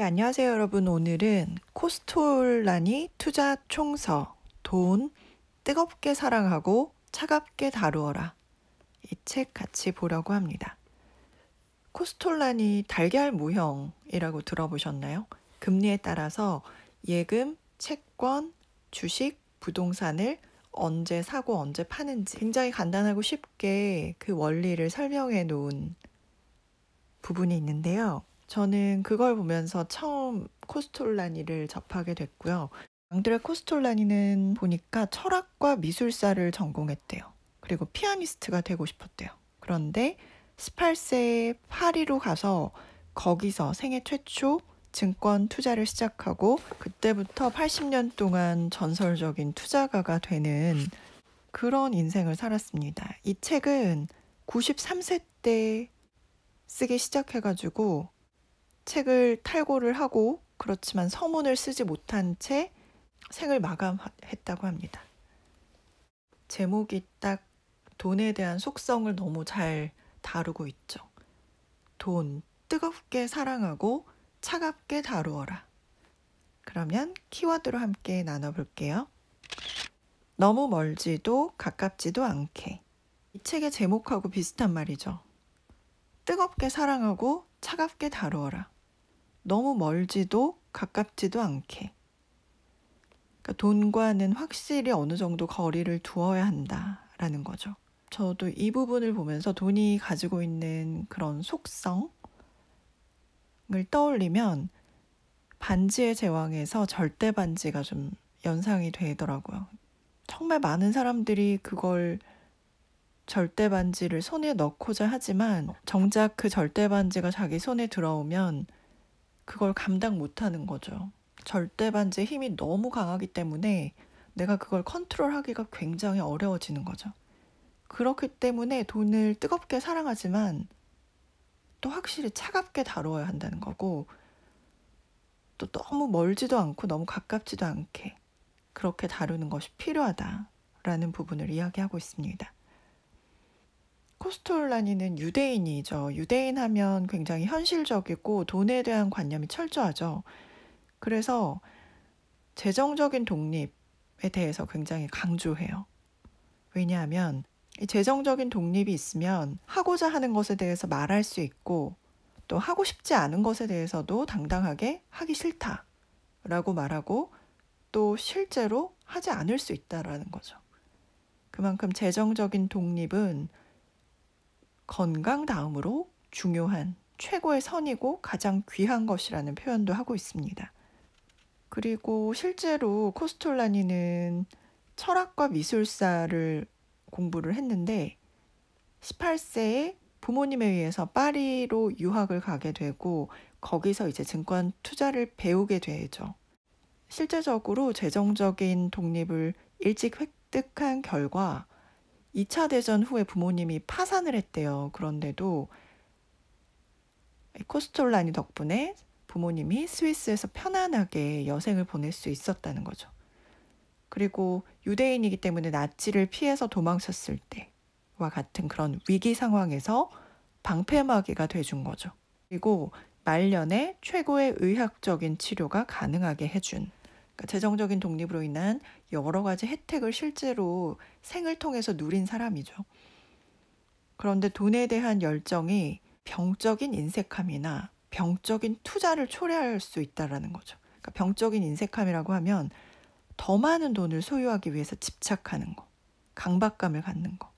네, 안녕하세요, 여러분. 오늘은 코스톨라니 투자 총서, 돈 뜨겁게 사랑하고 차갑게 다루어라. 이 책 같이 보려고 합니다. 코스톨라니 달걀 모형이라고 들어보셨나요? 금리에 따라서 예금, 채권, 주식, 부동산을 언제 사고 언제 파는지 굉장히 간단하고 쉽게 그 원리를 설명해 놓은 부분이 있는데요. 저는 그걸 보면서 처음 코스톨라니를 접하게 됐고요. 앙드레 코스톨라니는 보니까 철학과 미술사를 전공했대요. 그리고 피아니스트가 되고 싶었대요. 그런데 18세에 파리로 가서 거기서 생애 최초 증권 투자를 시작하고 그때부터 80년 동안 전설적인 투자가가 되는 그런 인생을 살았습니다. 이 책은 93세 때 쓰기 시작해가지고 책을 탈고를 하고 그렇지만 서문을 쓰지 못한 채 생을 마감했다고 합니다. 제목이 딱 돈에 대한 속성을 너무 잘 다루고 있죠. 돈 뜨겁게 사랑하고 차갑게 다루어라. 그러면 키워드로 함께 나눠볼게요. 너무 멀지도 가깝지도 않게. 이 책의 제목하고 비슷한 말이죠. 뜨겁게 사랑하고 차갑게 다루어라. 너무 멀지도 가깝지도 않게. 그러니까 돈과는 확실히 어느 정도 거리를 두어야 한다라는 거죠. 저도 이 부분을 보면서 돈이 가지고 있는 그런 속성을 떠올리면 반지의 제왕에서 절대 반지가 좀 연상이 되더라고요. 정말 많은 사람들이 그걸 절대 반지를 손에 넣고자 하지만 정작 그 절대 반지가 자기 손에 들어오면 그걸 감당 못하는 거죠. 절대 반지의 힘이 너무 강하기 때문에 내가 그걸 컨트롤하기가 굉장히 어려워지는 거죠. 그렇기 때문에 돈을 뜨겁게 사랑하지만 또 확실히 차갑게 다루어야 한다는 거고, 또 너무 멀지도 않고 너무 가깝지도 않게 그렇게 다루는 것이 필요하다라는 부분을 이야기하고 있습니다. 코스톨라니는 유대인이죠. 유대인 하면 굉장히 현실적이고 돈에 대한 관념이 철저하죠. 그래서 재정적인 독립에 대해서 굉장히 강조해요. 왜냐하면 이 재정적인 독립이 있으면 하고자 하는 것에 대해서 말할 수 있고 또 하고 싶지 않은 것에 대해서도 당당하게 하기 싫다라고 말하고 또 실제로 하지 않을 수 있다라는 거죠. 그만큼 재정적인 독립은 건강 다음으로 중요한 최고의 선이고 가장 귀한 것이라는 표현도 하고 있습니다. 그리고 실제로 코스톨라니는 철학과 미술사를 공부를 했는데 18세에 부모님에 의해서 파리로 유학을 가게 되고 거기서 이제 증권 투자를 배우게 되죠. 실제적으로 재정적인 독립을 일찍 획득한 결과 2차 대전 후에 부모님이 파산을 했대요. 그런데도 코스톨라니 덕분에 부모님이 스위스에서 편안하게 여생을 보낼 수 있었다는 거죠. 그리고 유대인이기 때문에 나치를 피해서 도망쳤을 때와 같은 그런 위기 상황에서 방패막이가 돼준 거죠. 그리고 말년에 최고의 의학적인 치료가 가능하게 해준, 그러니까 재정적인 독립으로 인한 여러 가지 혜택을 실제로 생을 통해서 누린 사람이죠. 그런데 돈에 대한 열정이 병적인 인색함이나 병적인 투자를 초래할 수 있다는 거죠. 그러니까 병적인 인색함이라고 하면 더 많은 돈을 소유하기 위해서 집착하는 거, 강박감을 갖는 거.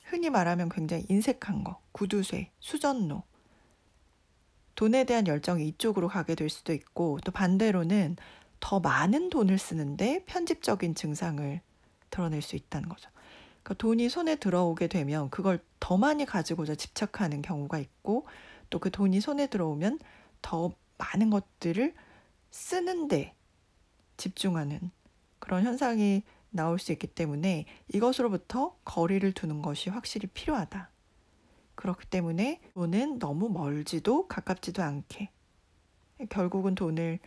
흔히 말하면 굉장히 인색한 거, 구두쇠, 수전노. 돈에 대한 열정이 이쪽으로 가게 될 수도 있고 또 반대로는 더 많은 돈을 쓰는데 편집적인 증상을 드러낼 수 있다는 거죠. 그러니까 돈이 손에 들어오게 되면 그걸 더 많이 가지고자 집착하는 경우가 있고 또 그 돈이 손에 들어오면 더 많은 것들을 쓰는데 집중하는 그런 현상이 나올 수 있기 때문에 이것으로부터 거리를 두는 것이 확실히 필요하다. 그렇기 때문에 돈은 너무 멀지도 가깝지도 않게 결국은 돈을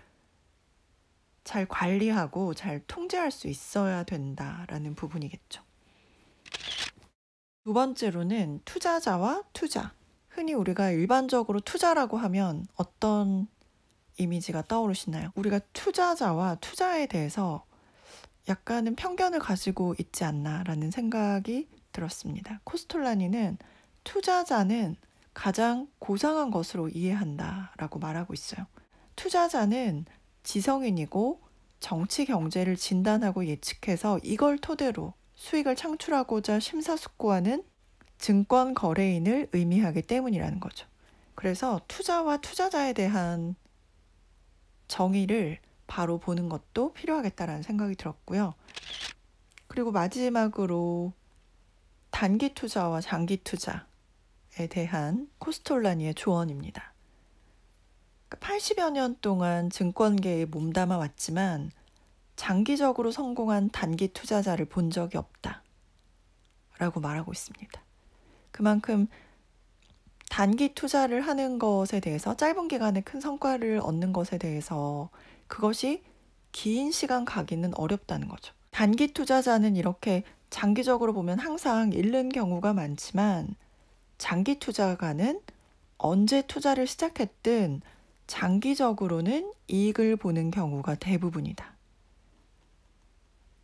잘 관리하고 잘 통제할 수 있어야 된다라는 부분이겠죠. 두 번째로는 투자자와 투자. 흔히 우리가 일반적으로 투자라고 하면 어떤 이미지가 떠오르시나요? 우리가 투자자와 투자에 대해서 약간은 편견을 가지고 있지 않나라는 생각이 들었습니다. 코스톨라니는 투자자는 가장 고상한 것으로 이해한다라고 말하고 있어요. 투자자는 지성인이고 정치 경제를 진단하고 예측해서 이걸 토대로 수익을 창출하고자 심사숙고하는 증권 거래인을 의미하기 때문이라는 거죠. 그래서 투자와 투자자에 대한 정의를 바로 보는 것도 필요하겠다라는 생각이 들었고요. 그리고 마지막으로 단기 투자와 장기 투자에 대한 코스톨라니의 조언입니다. 80여 년 동안 증권계에 몸담아 왔지만 장기적으로 성공한 단기 투자자를 본 적이 없다 라고 말하고 있습니다. 그만큼 단기 투자를 하는 것에 대해서 짧은 기간에 큰 성과를 얻는 것에 대해서 그것이 긴 시간 가기는 어렵다는 거죠. 단기 투자자는 이렇게 장기적으로 보면 항상 잃는 경우가 많지만 장기 투자가는 언제 투자를 시작했든 장기적으로는 이익을 보는 경우가 대부분이다.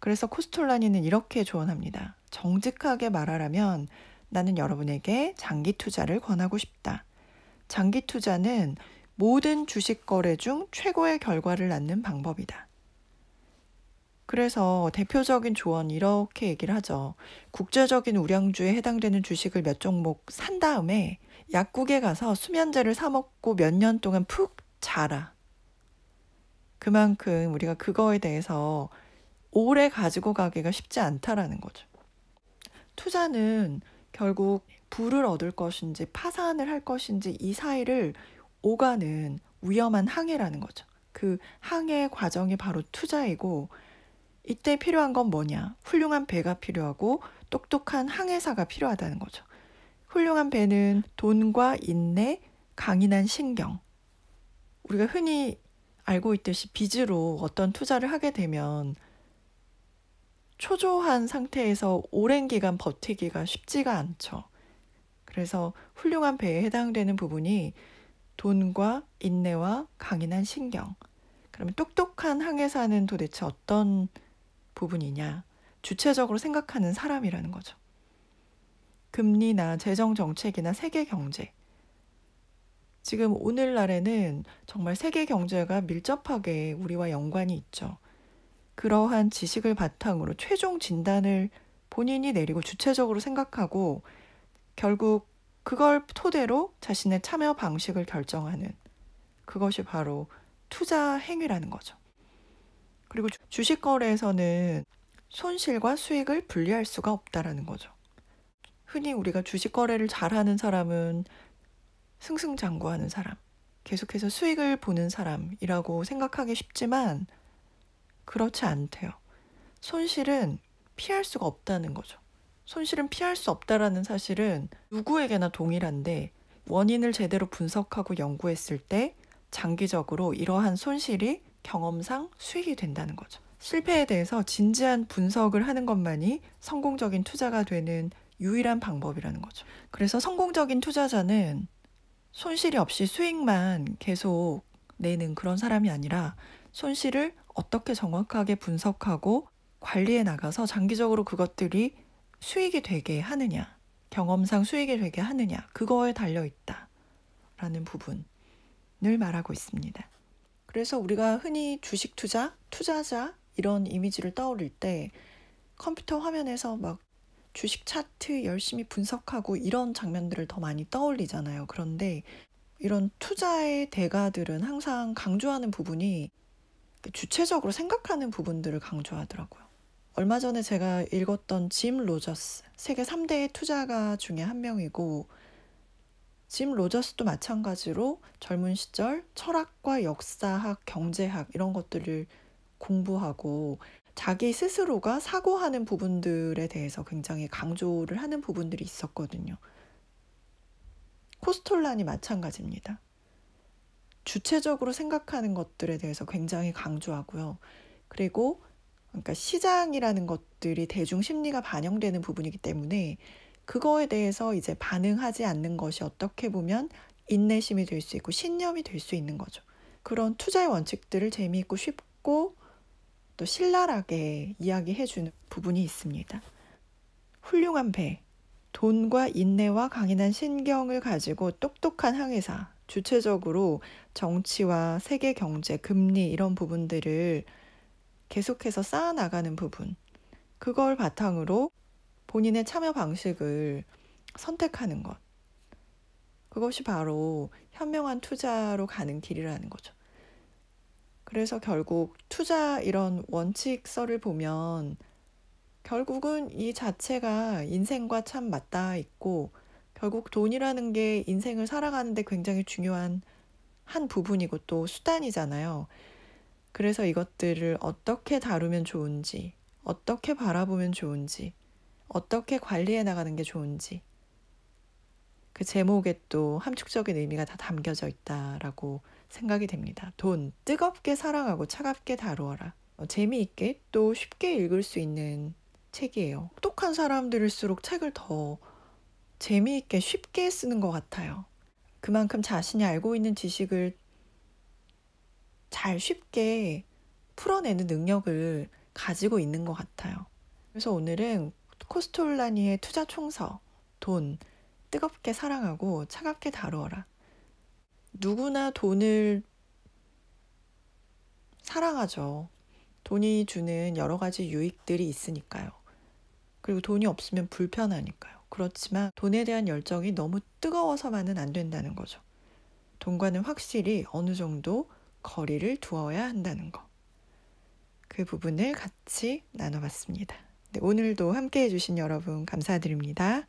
그래서 코스톨라니는 이렇게 조언합니다. 정직하게 말하라면 나는 여러분에게 장기 투자를 권하고 싶다. 장기 투자는 모든 주식 거래 중 최고의 결과를 낳는 방법이다. 그래서 대표적인 조언 이렇게 얘기를 하죠. 국제적인 우량주에 해당되는 주식을 몇 종목 산 다음에 약국에 가서 수면제를 사 먹고 몇 년 동안 푹 자라. 그만큼 우리가 그거에 대해서 오래 가지고 가기가 쉽지 않다라는 거죠. 투자는 결국 부를 얻을 것인지 파산을 할 것인지 이 사이를 오가는 위험한 항해라는 거죠. 그 항해 과정이 바로 투자이고 이때 필요한 건 뭐냐? 훌륭한 배가 필요하고 똑똑한 항해사가 필요하다는 거죠. 훌륭한 배는 돈과 인내, 강인한 신경. 우리가 흔히 알고 있듯이 빚으로 어떤 투자를 하게 되면 초조한 상태에서 오랜 기간 버티기가 쉽지가 않죠. 그래서 훌륭한 배에 해당되는 부분이 돈과 인내와 강인한 신경. 그러면 똑똑한 항해사는 도대체 어떤 부분이냐? 주체적으로 생각하는 사람이라는 거죠. 금리나 재정 정책이나 세계 경제. 지금 오늘날에는 정말 세계 경제가 밀접하게 우리와 연관이 있죠. 그러한 지식을 바탕으로 최종 진단을 본인이 내리고 주체적으로 생각하고 결국 그걸 토대로 자신의 참여 방식을 결정하는 그것이 바로 투자 행위라는 거죠. 그리고 주식 거래에서는 손실과 수익을 분리할 수가 없다라는 거죠. 흔히 우리가 주식 거래를 잘하는 사람은 승승장구하는 사람, 계속해서 수익을 보는 사람이라고 생각하기 쉽지만 그렇지 않대요. 손실은 피할 수가 없다는 거죠. 손실은 피할 수 없다라는 사실은 누구에게나 동일한데 원인을 제대로 분석하고 연구했을 때 장기적으로 이러한 손실이 경험상 수익이 된다는 거죠. 실패에 대해서 진지한 분석을 하는 것만이 성공적인 투자가 되는 유일한 방법이라는 거죠. 그래서 성공적인 투자자는 손실이 없이 수익만 계속 내는 그런 사람이 아니라 손실을 어떻게 정확하게 분석하고 관리해 나가서 장기적으로 그것들이 수익이 되게 하느냐, 경험상 수익이 되게 하느냐, 그거에 달려 있다라는 부분을 말하고 있습니다. 그래서 우리가 흔히 주식 투자, 투자자 이런 이미지를 떠올릴 때 컴퓨터 화면에서 막 주식 차트 열심히 분석하고 이런 장면들을 더 많이 떠올리잖아요. 그런데 이런 투자의 대가들은 항상 강조하는 부분이 주체적으로 생각하는 부분들을 강조하더라고요. 얼마 전에 제가 읽었던 짐 로저스, 세계 3대의 투자가 중에 한 명이고 짐 로저스도 마찬가지로 젊은 시절 철학과 역사학, 경제학 이런 것들을 공부하고 자기 스스로가 사고하는 부분들에 대해서 굉장히 강조를 하는 부분들이 있었거든요. 코스톨라니 마찬가지입니다. 주체적으로 생각하는 것들에 대해서 굉장히 강조하고요. 그리고 그러니까 시장이라는 것들이 대중 심리가 반영되는 부분이기 때문에 그거에 대해서 이제 반응하지 않는 것이 어떻게 보면 인내심이 될 수 있고 신념이 될 수 있는 거죠. 그런 투자의 원칙들을 재미있고 쉽고 또 신랄하게 이야기해주는 부분이 있습니다. 훌륭한 배, 돈과 인내와 강인한 신경을 가지고 똑똑한 항해사, 주체적으로 정치와 세계 경제, 금리 이런 부분들을 계속해서 쌓아나가는 부분, 그걸 바탕으로 본인의 참여 방식을 선택하는 것. 그것이 바로 현명한 투자로 가는 길이라는 거죠. 그래서 결국 투자 이런 원칙서를 보면 결국은 이 자체가 인생과 참 맞닿아 있고 결국 돈이라는 게 인생을 살아가는데 굉장히 중요한 한 부분이고 또 수단이잖아요. 그래서 이것들을 어떻게 다루면 좋은지, 어떻게 바라보면 좋은지, 어떻게 관리해 나가는 게 좋은지 그 제목에 또 함축적인 의미가 다 담겨져 있다라고 생각이 됩니다. 돈, 뜨겁게 사랑하고 차갑게 다루어라. 재미있게 또 쉽게 읽을 수 있는 책이에요. 똑똑한 사람들일수록 책을 더 재미있게 쉽게 쓰는 것 같아요. 그만큼 자신이 알고 있는 지식을 잘 쉽게 풀어내는 능력을 가지고 있는 것 같아요. 그래서 오늘은 코스톨라니의 투자 총서, 돈, 뜨겁게 사랑하고 차갑게 다루어라. 누구나 돈을 사랑하죠. 돈이 주는 여러 가지 유익들이 있으니까요. 그리고 돈이 없으면 불편하니까요. 그렇지만 돈에 대한 열정이 너무 뜨거워서만은 안 된다는 거죠. 돈과는 확실히 어느 정도 거리를 두어야 한다는 거. 그 부분을 같이 나눠봤습니다. 네, 오늘도 함께 해주신 여러분 감사드립니다.